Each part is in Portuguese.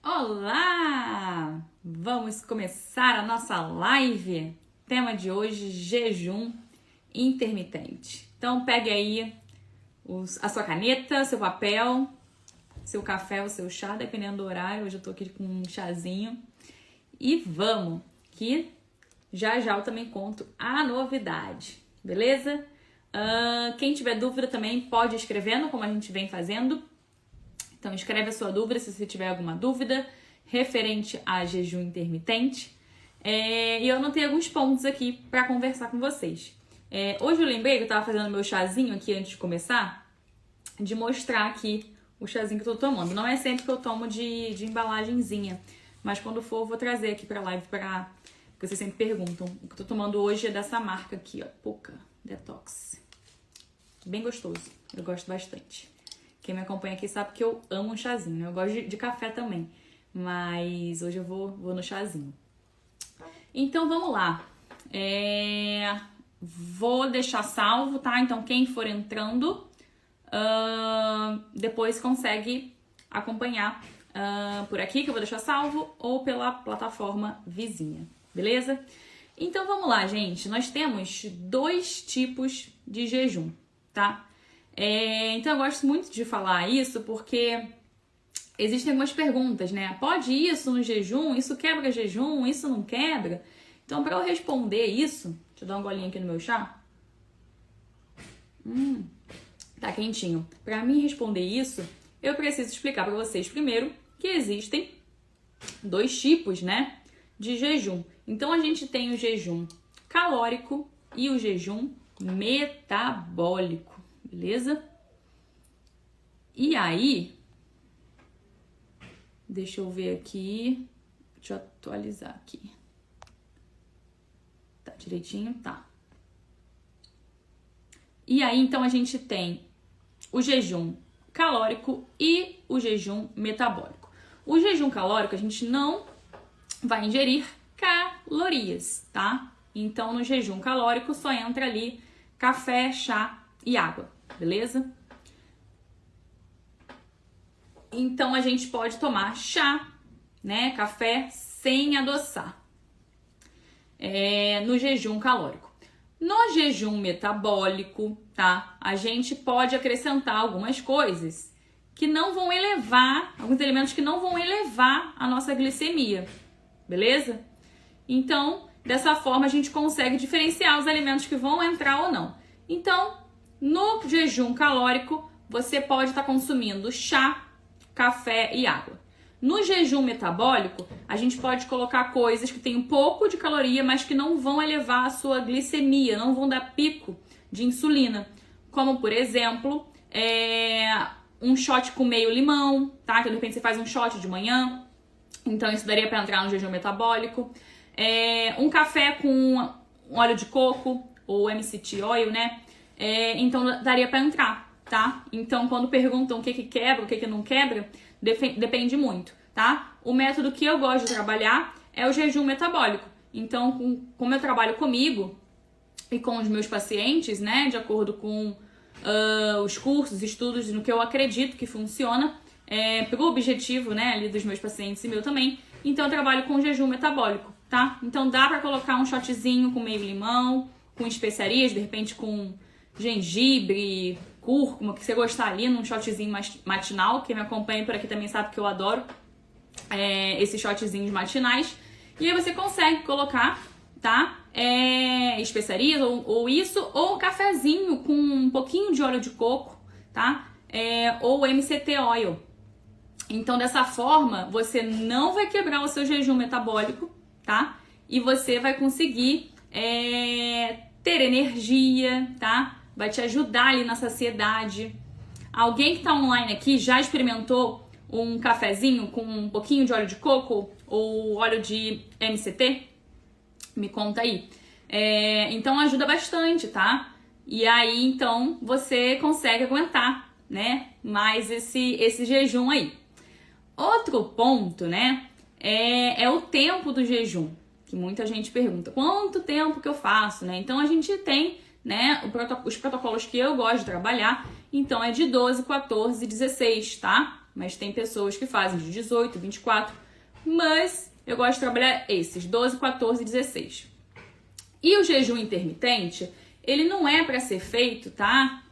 Olá! Vamos começar a nossa live. Tema de hoje: jejum intermitente. Então pegue aí a sua caneta, seu papel, seu café ou seu chá, dependendo do horário. Hoje eu tô aqui com um chazinho. E vamos, que já eu também conto a novidade, beleza? Quem tiver dúvida também pode ir escrevendo, como a gente vem fazendo. Então escreve a sua dúvida se você tiver alguma dúvida referente a jejum intermitente. E eu anotei alguns pontos aqui para conversar com vocês. Hoje eu lembrei que eu estava fazendo meu chazinho aqui antes de começar, de mostrar aqui o chazinho que eu tô tomando. Não é sempre que eu tomo de embalagenzinha, mas quando for eu vou trazer aqui pra live, porque vocês sempre perguntam. O que eu tô tomando hoje é dessa marca aqui, ó, Pukka Detox. Bem gostoso, eu gosto bastante. Quem me acompanha aqui sabe que eu amo um chazinho, né? Eu gosto de café também, mas hoje eu vou no chazinho. Então vamos lá. Vou deixar salvo, tá? Então quem for entrando, depois consegue acompanhar por aqui, que eu vou deixar salvo, ou pela plataforma vizinha, beleza? Então vamos lá, gente. Nós temos 2 tipos de jejum, tá? Então eu gosto muito de falar isso porque existem algumas perguntas, né? Pode isso no jejum? Isso quebra jejum? Isso não quebra? Então, para eu responder isso, deixa eu dar um golinho aqui no meu chá. Tá quentinho. Para mim responder isso, eu preciso explicar para vocês primeiro que existem 2 tipos, né, de jejum. Então a gente tem o jejum calórico e o jejum metabólico. Beleza? E aí, deixa eu ver aqui, deixa eu atualizar aqui. Tá direitinho? Tá. E aí, então, a gente tem o jejum calórico e o jejum metabólico. O jejum calórico, a gente não vai ingerir calorias, tá? Então, no jejum calórico, só entra ali café, chá e água. Beleza? Então a gente pode tomar chá, né, café sem adoçar, no jejum calórico. No jejum metabólico, tá? A gente pode acrescentar algumas coisas que não vão elevar, alguns elementos que não vão elevar a nossa glicemia, beleza? Então, dessa forma a gente consegue diferenciar os alimentos que vão entrar ou não. Então, no jejum calórico, você pode estar consumindo chá, café e água. No jejum metabólico, a gente pode colocar coisas que têm um pouco de caloria, mas que não vão elevar a sua glicemia, não vão dar pico de insulina. Como, por exemplo, um shot com meio limão, tá? Que de repente você faz um shot de manhã. Então isso daria para entrar no jejum metabólico. Um café com óleo de coco, ou MCT oil, né? Então daria para entrar, tá? Então quando perguntam o que quebra, o que não quebra, depende muito, tá? O método que eu gosto de trabalhar é o jejum metabólico. Então, como eu trabalho comigo e com os meus pacientes, né, de acordo com os cursos, estudos, no que eu acredito que funciona, pro objetivo, né, ali dos meus pacientes e meu também, então eu trabalho com jejum metabólico, tá? Então dá pra colocar um shotzinho com meio limão, com especiarias, de repente com gengibre, cúrcuma, que você gostar ali, num shotzinho matinal. Quem me acompanha por aqui também sabe que eu adoro esses shotzinhos matinais. E aí você consegue colocar, tá? Especiarias, ou isso, ou um cafezinho com um pouquinho de óleo de coco, tá? Ou MCT oil. Então, dessa forma, você não vai quebrar o seu jejum metabólico, tá? E você vai conseguir ter energia, tá? Vai te ajudar ali na saciedade. Alguém que tá online aqui já experimentou um cafezinho com um pouquinho de óleo de coco ou óleo de MCT? Me conta aí. Então ajuda bastante, tá? E aí, então, você consegue aguentar, né? Mais esse jejum aí. Outro ponto, né? É o tempo do jejum, que muita gente pergunta. Quanto tempo que eu faço, né? Então a gente tem, né, os protocolos que eu gosto de trabalhar, então é de 12, 14, 16, tá? Mas tem pessoas que fazem de 18, 24, mas eu gosto de trabalhar esses, 12, 14 e 16. E o jejum intermitente, ele não é para ser feito, tá?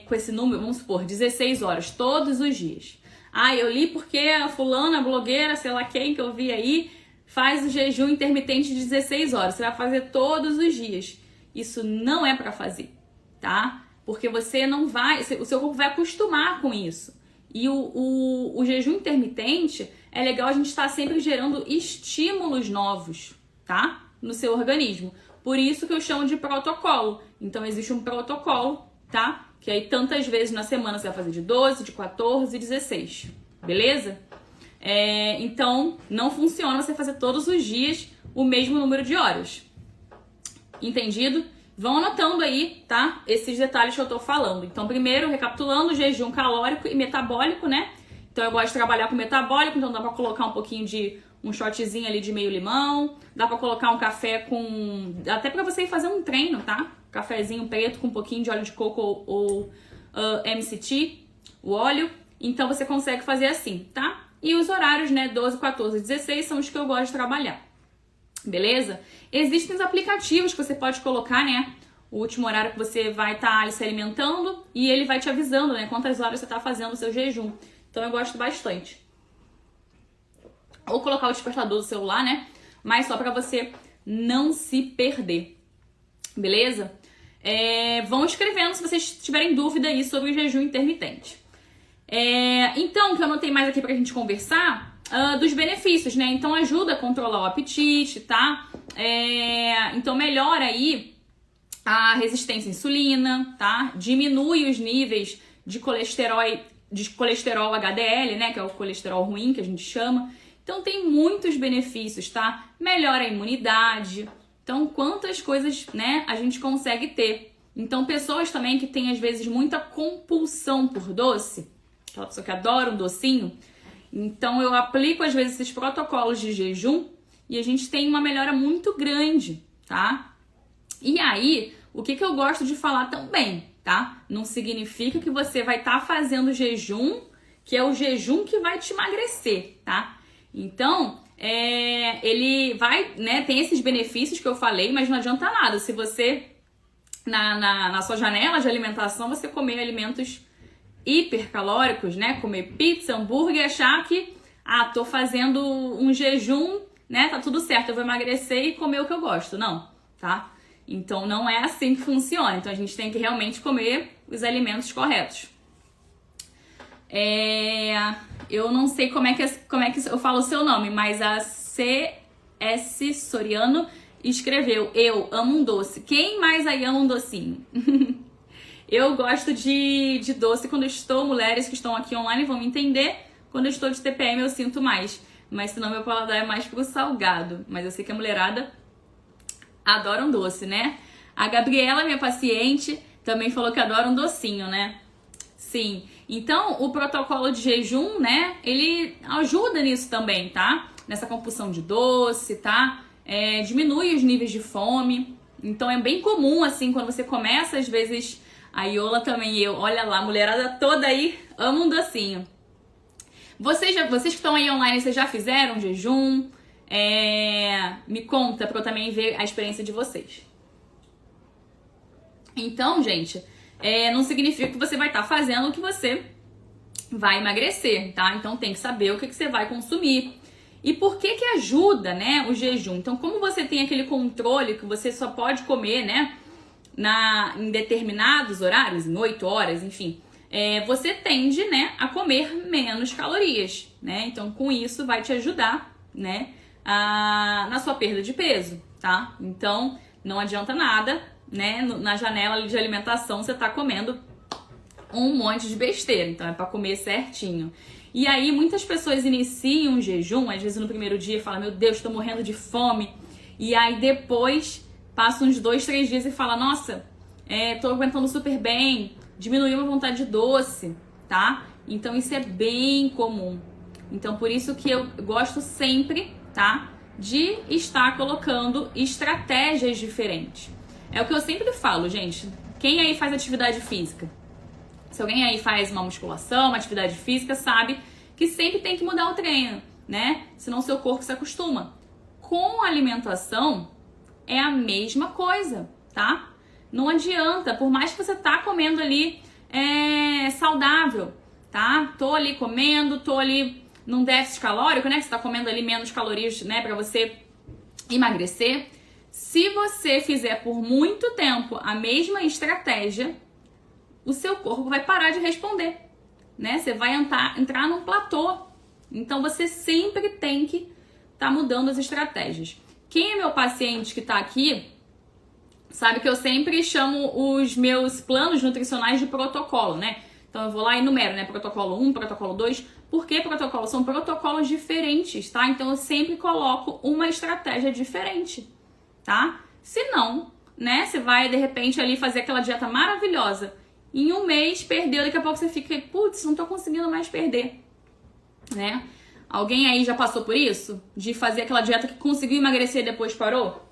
Com esse número, vamos supor, 16 horas todos os dias. Ah, eu li porque a fulana, a blogueira, sei lá quem que eu vi aí, faz o jejum intermitente de 16 horas. Você vai fazer todos os dias. Isso não é para fazer, tá? Porque você não vai, o seu corpo vai acostumar com isso. E o jejum intermitente, é legal a gente estar sempre gerando estímulos novos, tá? No seu organismo. Por isso que eu chamo de protocolo. Então existe um protocolo, tá? Que aí tantas vezes na semana você vai fazer de 12, de 14 e 16. Beleza? Então não funciona você fazer todos os dias o mesmo número de horas. Entendido? Vão anotando aí, tá? Esses detalhes que eu tô falando. Então, primeiro, recapitulando, jejum calórico e metabólico, né? Então, eu gosto de trabalhar com metabólico, então dá pra colocar um pouquinho de um shotzinho ali de meio limão, dá pra colocar um café com... até pra você ir fazer um treino, tá? Cafezinho preto com um pouquinho de óleo de coco ou MCT, o óleo. Então, você consegue fazer assim, tá? E os horários, né? 12, 14 e 16 são os que eu gosto de trabalhar. Beleza? Existem os aplicativos que você pode colocar, né? O último horário que você vai estar se alimentando e ele vai te avisando, né? Quantas horas você está fazendo o seu jejum. Então eu gosto bastante. Ou colocar o despertador do celular, né? Mas só para você não se perder. Beleza? Vão escrevendo se vocês tiverem dúvida aí sobre o jejum intermitente. Então, o que eu anotei mais aqui pra gente conversar... dos benefícios, né? Então ajuda a controlar o apetite, tá? Então melhora aí a resistência à insulina, tá? Diminui os níveis de colesterol HDL, né? Que é o colesterol ruim que a gente chama. Então tem muitos benefícios, tá? Melhora a imunidade. Então quantas coisas, né, a gente consegue ter. Então pessoas também que têm às vezes muita compulsão por doce, aquela pessoa que adora um docinho, então eu aplico às vezes esses protocolos de jejum e a gente tem uma melhora muito grande, tá? E aí, o que eu gosto de falar também, tá? Não significa que você vai estar fazendo jejum, que é o jejum que vai te emagrecer, tá? Então, ele vai, né, tem esses benefícios que eu falei, mas não adianta nada. Se você, na sua janela de alimentação, você comer alimentos hipercalóricos, né? Comer pizza, hambúrguer e achar que, tô fazendo um jejum, né? Tá tudo certo, eu vou emagrecer e comer o que eu gosto. Não, tá? Então não é assim que funciona. Então a gente tem que realmente comer os alimentos corretos. Eu não sei como é que eu falo o seu nome, mas a CS Soriano escreveu: eu amo um doce. Quem mais aí ama um docinho? Eu gosto de doce quando eu estou, mulheres que estão aqui online vão me entender, quando eu estou de TPM eu sinto mais, mas senão meu paladar é mais pro salgado, mas eu sei que a mulherada adora um doce, né? A Gabriela, minha paciente, também falou que adora um docinho, né? Sim, então o protocolo de jejum, né, ele ajuda nisso também, tá? Nessa compulsão de doce, tá? Diminui os níveis de fome, então é bem comum, assim, quando você começa, às vezes... A Iola também, olha lá, a mulherada toda aí ama um docinho. Vocês que estão aí online, vocês já fizeram jejum? Me conta pra eu também ver a experiência de vocês. Então, gente, não significa que você vai estar fazendo o que você vai emagrecer, tá? Então tem que saber o que você vai consumir. E por que ajuda, né, o jejum? Então, como você tem aquele controle que você só pode comer, né, em determinados horários, em 8 horas, enfim, você tende, né, a comer menos calorias, né? Então, com isso, vai te ajudar, né, na sua perda de peso, tá? Então, não adianta nada, né, na janela de alimentação você tá comendo um monte de besteira, então é pra comer certinho. E aí, muitas pessoas iniciam um jejum, às vezes no primeiro dia falam, meu Deus, tô morrendo de fome, e aí depois... passa uns 2, 3 dias e fala, nossa, tô aguentando super bem, diminuiu a vontade de doce, tá? Então isso é bem comum. Então por isso que eu gosto sempre, tá? De estar colocando estratégias diferentes. É o que eu sempre falo, gente. Quem aí faz atividade física? Se alguém aí faz uma musculação, uma atividade física, sabe que sempre tem que mudar o treino, né? Senão seu corpo se acostuma. Com a alimentação é a mesma coisa, tá? Não adianta, por mais que você tá comendo ali saudável, tá? Tô ali comendo, tô ali num déficit calórico, né? Você tá comendo ali menos calorias, né? Pra você emagrecer. Se você fizer por muito tempo a mesma estratégia, o seu corpo vai parar de responder, né? Você vai entrar num platô. Então você sempre tem que estar mudando as estratégias. Quem é meu paciente que tá aqui, sabe que eu sempre chamo os meus planos nutricionais de protocolo, né? Então eu vou lá e enumero, né? Protocolo 1, protocolo 2. Por que protocolo? São protocolos diferentes, tá? Então eu sempre coloco uma estratégia diferente, tá? Se não, né? Você vai de repente ali fazer aquela dieta maravilhosa. Em um mês perdeu, daqui a pouco você fica, putz, não tô conseguindo mais perder, né? Alguém aí já passou por isso? De fazer aquela dieta que conseguiu emagrecer e depois parou?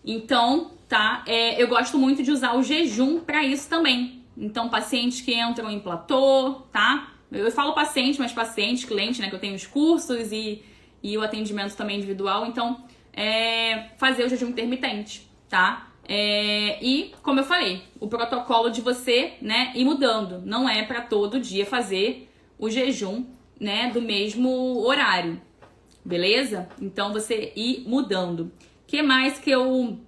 Então, tá? Eu gosto muito de usar o jejum para isso também. Então, pacientes que entram em platô, tá? Eu falo paciente, mas paciente, cliente, né? Que eu tenho os cursos e o atendimento também individual. Então, fazer o jejum intermitente, tá? E, como eu falei, o protocolo de você, né, ir mudando. Não é para todo dia fazer o jejum, né, do mesmo horário, beleza? Então, você ir mudando. O que mais que eu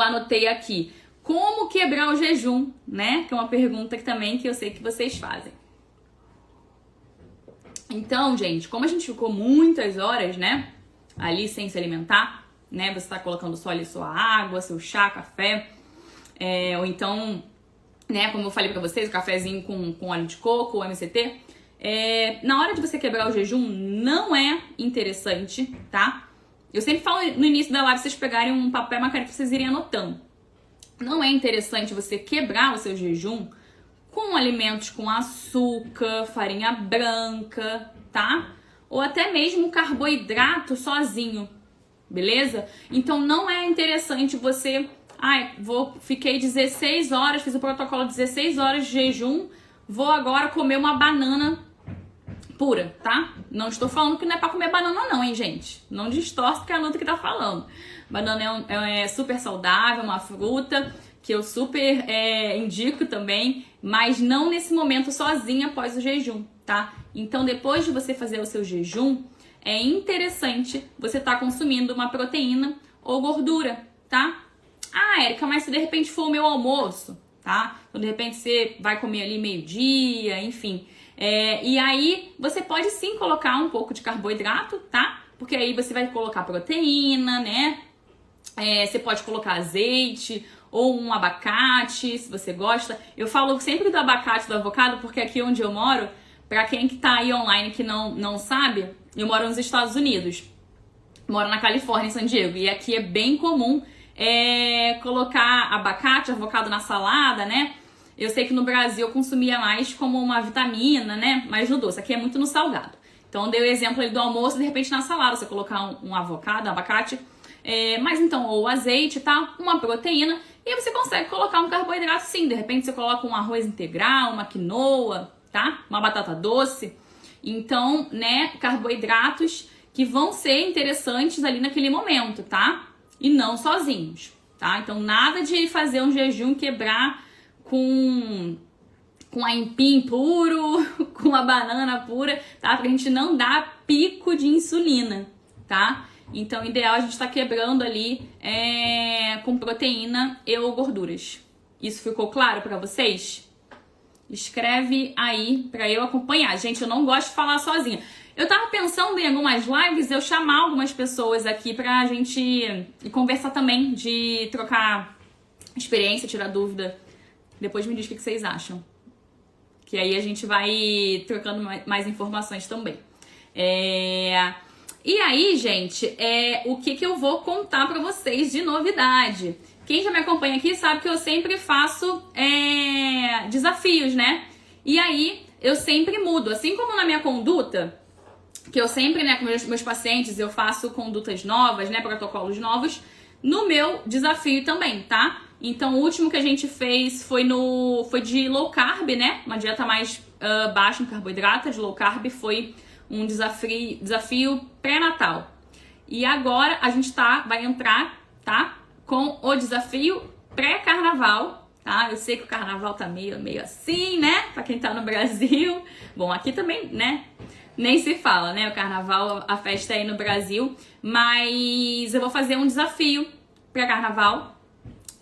anotei aqui? Como quebrar o jejum, né? Que é uma pergunta que eu sei que vocês fazem. Então, gente, como a gente ficou muitas horas, né, ali sem se alimentar, né? Você tá colocando só ali sua água, seu chá, café, ou então, né, como eu falei pra vocês, o cafezinho com óleo de coco, o MCT. Na hora de você quebrar o jejum, não é interessante, tá? Eu sempre falo no início da live, vocês pegarem um papel e uma caneta pra vocês irem anotando. Não é interessante você quebrar o seu jejum com alimentos com açúcar, farinha branca, tá? Ou até mesmo carboidrato sozinho, beleza? Então não é interessante você... fiquei 16 horas, fiz o protocolo 16 horas de jejum, vou agora comer uma banana pura, tá? Não estou falando que não é pra comer banana não, hein, gente? Não distorce que é a Nutri que tá falando. Banana é super saudável, uma fruta que eu super indico também, mas não nesse momento sozinha após o jejum, tá? Então, depois de você fazer o seu jejum, é interessante você estar consumindo uma proteína ou gordura, tá? Érica, mas se de repente for o meu almoço, tá? Então, de repente você vai comer ali meio-dia, enfim. E aí, você pode sim colocar um pouco de carboidrato, tá? Porque aí você vai colocar proteína, né? Você pode colocar azeite ou um abacate, se você gosta. Eu falo sempre do abacate e do avocado, porque aqui onde eu moro, pra quem que tá aí online que não sabe, eu moro nos Estados Unidos. Moro na Califórnia, em San Diego. E aqui é bem comum colocar abacate, avocado na salada, né? Eu sei que no Brasil eu consumia mais como uma vitamina, né? Mais no doce. Aqui é muito no salgado. Então, dei o exemplo ali do almoço, de repente na salada você colocar um avocado, um abacate, mas então, ou azeite, tá? Uma proteína. E aí você consegue colocar um carboidrato sim. De repente você coloca um arroz integral, uma quinoa, tá? Uma batata doce. Então, né, carboidratos que vão ser interessantes ali naquele momento, tá? E não sozinhos, tá? Então, nada de fazer um jejum quebrar com aipim puro, com a banana pura, tá? Pra gente não dar pico de insulina, tá? Então, o ideal é a gente estar quebrando ali com proteína e ou gorduras. Isso ficou claro pra vocês? Escreve aí pra eu acompanhar. Gente, eu não gosto de falar sozinha. Eu tava pensando em algumas lives eu chamar algumas pessoas aqui pra gente conversar também, de trocar experiência, tirar dúvida. Depois me diz o que vocês acham. Que aí a gente vai trocando mais informações também. E aí, gente, o que eu vou contar pra vocês de novidade. Quem já me acompanha aqui sabe que eu sempre faço desafios, né? E aí, eu sempre mudo. Assim como na minha conduta, que eu sempre, né, com meus pacientes, eu faço condutas novas, né, protocolos novos, no meu desafio também, tá? Então o último que a gente fez foi de low carb, né? Uma dieta mais baixa em carboidrato, de low carb, foi um desafio pré-natal. E agora a gente vai entrar, tá? Com o desafio pré-carnaval, tá? Eu sei que o carnaval tá meio assim, né? Pra quem tá no Brasil. Bom, aqui também, né? Nem se fala, né? O carnaval, a festa é aí no Brasil. Mas eu vou fazer um desafio pré-carnaval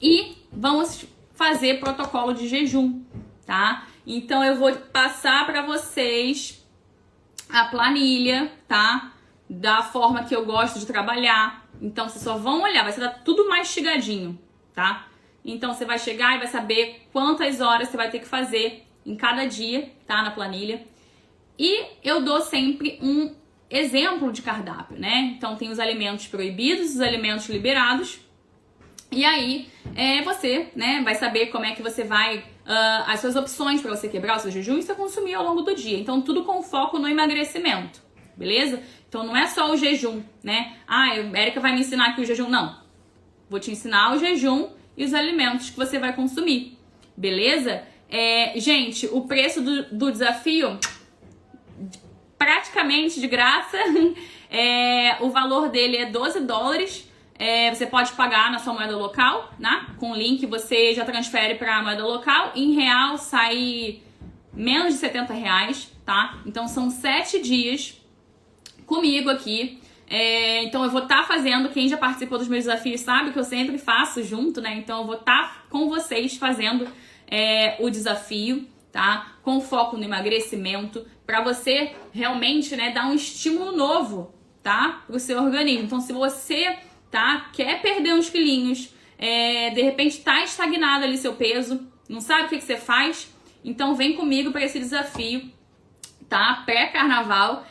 e vamos fazer protocolo de jejum, tá? Então eu vou passar pra vocês a planilha, tá? Da forma que eu gosto de trabalhar. Então vocês só vão olhar, vai ser tudo mastigadinho, tá? Então você vai chegar e vai saber quantas horas você vai ter que fazer em cada dia, tá? Na planilha. E eu dou sempre um exemplo de cardápio, né? Então tem os alimentos proibidos, os alimentos liberados. E aí você, né, vai saber como é que você vai, as suas opções para você quebrar o seu jejum e você consumir ao longo do dia. Então tudo com foco no emagrecimento, beleza? Então não é só o jejum, né? Ah, a Érica vai me ensinar aqui o jejum. Não, vou te ensinar o jejum e os alimentos que você vai consumir, beleza? Gente, o preço do desafio praticamente de graça. O valor dele é $12. Você pode pagar na sua moeda local, né? Com o link você já transfere para a moeda local. Em real sai menos de R$70, tá? Então são 7 dias comigo aqui. Então eu vou estar fazendo, quem já participou dos meus desafios sabe que eu sempre faço junto, né? Então eu vou estar com vocês fazendo o desafio, tá? Com foco no emagrecimento, para você realmente, né, dar um estímulo novo, tá? Pro seu organismo. Então se você, tá, quer perder uns quilinhos, de repente tá estagnado ali seu peso, não sabe o que você faz, então vem comigo para esse desafio, tá? Pré-carnaval.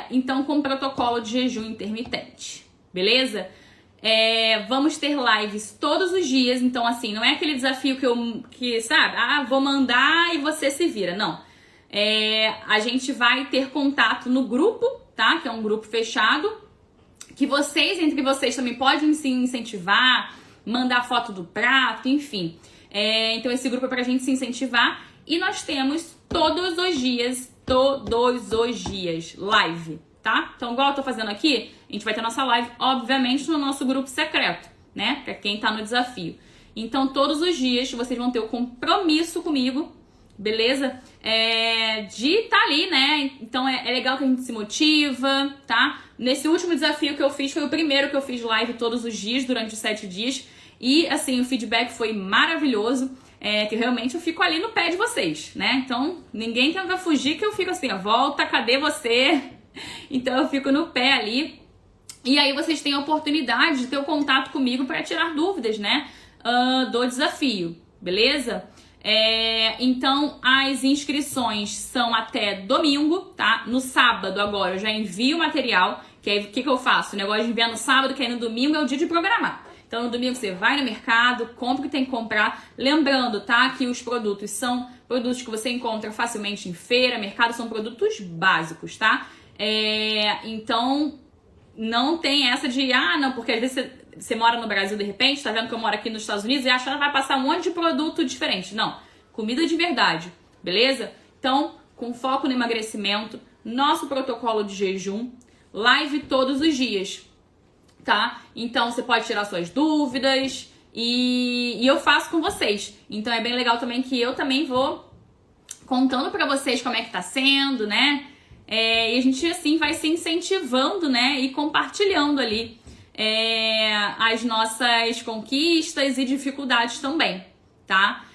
Então com protocolo de jejum intermitente, beleza? Vamos ter lives todos os dias, então assim, não é aquele desafio que sabe, vou mandar e você se vira, não. A gente vai ter contato no grupo, tá? Que é um grupo fechado, que entre vocês também podem se incentivar, mandar foto do prato, enfim. Então esse grupo é pra gente se incentivar e nós temos todos os dias live, tá? Então, igual eu tô fazendo aqui, a gente vai ter nossa live, obviamente, no nosso grupo secreto, né? Pra quem tá no desafio. Então, todos os dias vocês vão ter o compromisso comigo, beleza? De estar ali, né? Então, é legal que a gente se motiva, tá? Nesse último desafio que eu fiz, foi o primeiro que eu fiz live todos os dias, durante os 7 dias. E, assim, o feedback foi maravilhoso. Que realmente eu fico ali no pé de vocês, né? Então, ninguém tenta fugir que eu fico assim, volta, cadê você? Então, eu fico no pé ali. E aí, vocês têm a oportunidade de ter o contato comigo para tirar dúvidas, né? Do desafio, beleza? Então, as inscrições são até domingo, tá? No sábado, agora, eu já envio o material. Que aí, o que eu faço? O negócio de enviar no sábado, que aí no domingo é o dia de programar. Então, no domingo você vai no mercado, compra o que tem que comprar. Lembrando, tá? Que os produtos são produtos que você encontra facilmente em feira, mercado, são produtos básicos, tá? Então, não tem essa de, não, porque às vezes você mora no Brasil de repente, tá vendo que eu moro aqui nos Estados Unidos e acha que vai passar um monte de produto diferente. Não, comida de verdade, beleza? Então, com foco no emagrecimento, nosso protocolo de jejum, live todos os dias. Tá? Então você pode tirar suas dúvidas e eu faço com vocês. Então é bem legal também que eu também vou contando pra vocês como é que tá sendo, né? E a gente assim vai se incentivando, né? E compartilhando ali as nossas conquistas e dificuldades também, tá?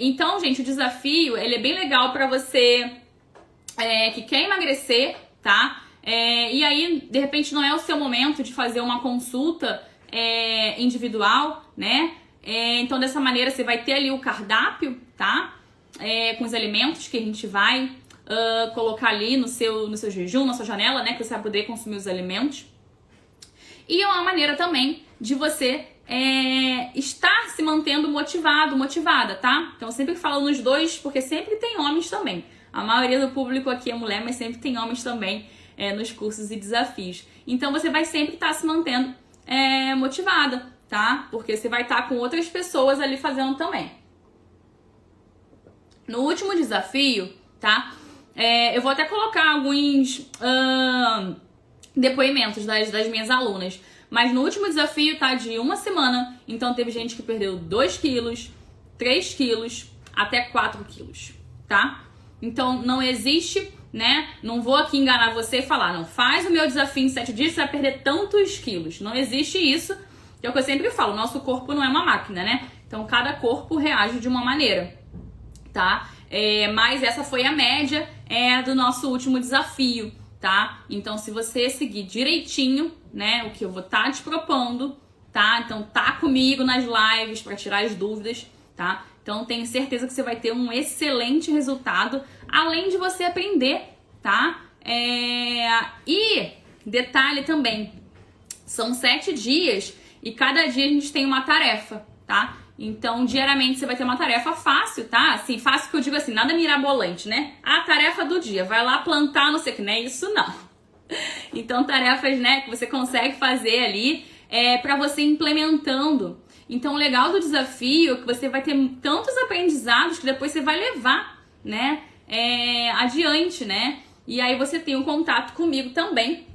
Então, gente, o desafio ele é bem legal pra você que quer emagrecer, tá? E aí, de repente, não é o seu momento de fazer uma consulta individual, né? Então, dessa maneira, você vai ter ali o cardápio, tá? Com os alimentos que a gente vai colocar ali no seu jejum, na sua janela, né? Que você vai poder consumir os alimentos. E é uma maneira também de você estar se mantendo motivado, motivada, tá? Então, eu sempre falo nos dois, porque sempre tem homens também. A maioria do público aqui é mulher, mas sempre tem homens também nos cursos e desafios. Então você vai sempre estar se mantendo motivada, tá? Porque você vai estar com outras pessoas ali fazendo também. No último desafio, tá? Eu vou até colocar alguns depoimentos das minhas alunas. Mas no último desafio tá de uma semana. Então teve gente que perdeu 2 quilos, 3 quilos, até 4 quilos, tá? Então não existe, né? Não vou aqui enganar você e falar, não, faz o meu desafio em 7 dias, você vai perder tantos quilos. Não existe isso. Que é o que eu sempre falo, nosso corpo não é uma máquina, né? Então cada corpo reage de uma maneira, tá? Mas essa foi a média do nosso último desafio, tá? Então se você seguir direitinho, né, o que eu vou estar te propondo, tá? Então tá comigo nas lives para tirar as dúvidas, tá? Então tenho certeza que você vai ter um excelente resultado, além de você aprender, tá? E detalhe também, são 7 dias e cada dia a gente tem uma tarefa, tá? Então, diariamente você vai ter uma tarefa fácil, tá? Assim, fácil que eu digo assim, nada mirabolante, né? A tarefa do dia, vai lá plantar, não sei o que, não é isso não. Então, tarefas, né, que você consegue fazer ali pra você ir implementando. Então, o legal do desafio é que você vai ter tantos aprendizados que depois você vai levar, né, adiante, né? E aí você tem um contato comigo também,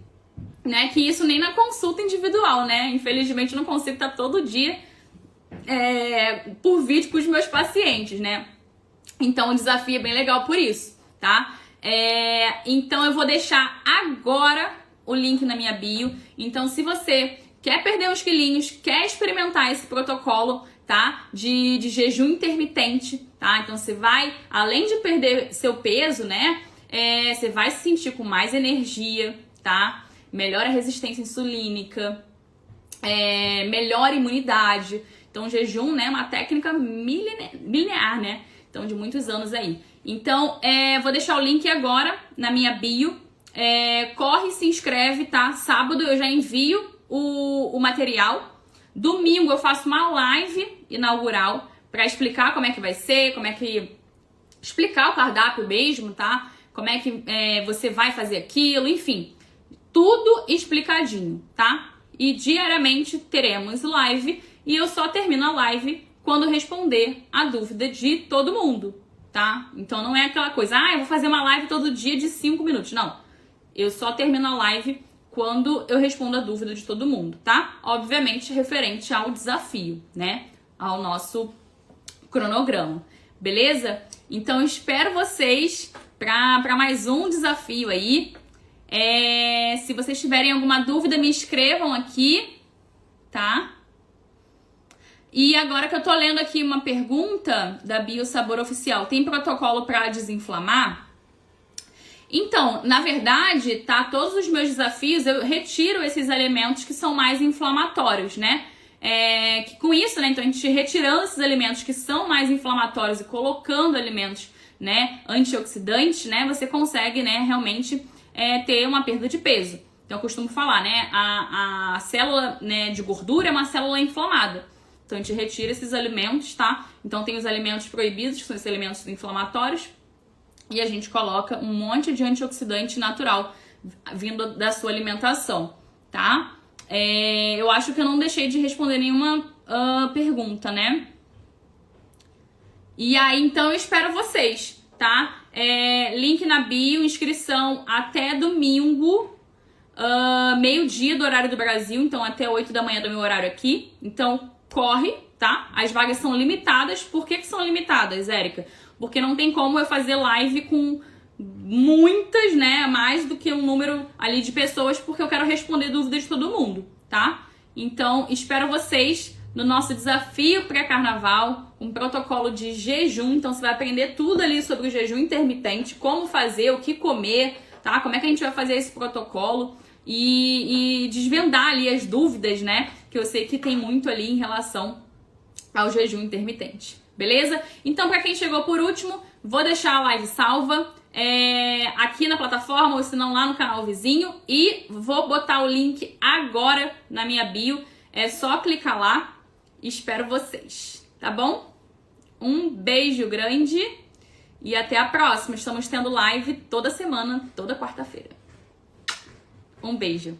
né? Que isso nem na consulta individual, né? Infelizmente, eu não consigo estar todo dia por vídeo com os meus pacientes, né? Então o desafio é bem legal por isso, tá? Então eu vou deixar agora o link na minha bio. Então se você quer perder uns quilinhos, quer experimentar esse protocolo, tá? De jejum intermitente, tá? Então você vai, além de perder seu peso, né? Você vai se sentir com mais energia, tá? Melhora a resistência insulínica, melhora a imunidade. Então, jejum, né, é uma técnica milenar, né? Então, de muitos anos aí. Então, vou deixar o link agora na minha bio. Corre e se inscreve, tá? Sábado eu já envio o material. Domingo eu faço uma live inaugural para explicar como é que vai ser, explicar o cardápio mesmo, tá? Como é que você vai fazer aquilo, enfim. Tudo explicadinho, tá? E diariamente teremos live e eu só termino a live quando responder a dúvida de todo mundo, tá? Então não é aquela coisa, eu vou fazer uma live todo dia de 5 minutos. Não, eu só termino a live quando eu respondo a dúvida de todo mundo, tá? Obviamente referente ao desafio, né? Ao nosso cronograma, beleza? Então espero vocês para mais um desafio aí. Se vocês tiverem alguma dúvida, me escrevam aqui, tá? E agora que eu tô lendo aqui uma pergunta da Biosabor Oficial, tem protocolo para desinflamar? Então, na verdade, tá, todos os meus desafios eu retiro esses alimentos que são mais inflamatórios, né? Que com isso, né, então a gente retirando esses alimentos que são mais inflamatórios e colocando alimentos, né, antioxidantes, né, você consegue, né, realmente ter uma perda de peso. Então eu costumo falar, né, a célula, né, de gordura é uma célula inflamada. Então a gente retira esses alimentos, tá? Então tem os alimentos proibidos, que são esses alimentos inflamatórios, e a gente coloca um monte de antioxidante natural vindo da sua alimentação, tá? Eu acho que eu não deixei de responder nenhuma pergunta, né? E aí, então eu espero vocês, tá? Link na bio, inscrição até domingo, meio-dia do horário do Brasil, então até 8 da manhã do meu horário aqui. Então corre, tá? As vagas são limitadas. Por que são limitadas, Érica? Porque não tem como eu fazer live com muitas, né? Mais do que um número ali de pessoas, porque eu quero responder dúvidas de todo mundo, tá? Então, espero vocês no nosso desafio pré-carnaval, um protocolo de jejum. Então, você vai aprender tudo ali sobre o jejum intermitente, como fazer, o que comer, tá? Como é que a gente vai fazer esse protocolo e desvendar ali as dúvidas, né? Que eu sei que tem muito ali em relação ao jejum intermitente, beleza? Então, para quem chegou por último, vou deixar a live salva aqui na plataforma, ou se não lá no canal vizinho, e vou botar o link agora na minha bio. É só clicar lá. Espero vocês, tá bom? Um beijo grande e até a próxima. Estamos tendo live toda semana, toda quarta-feira. Um beijo.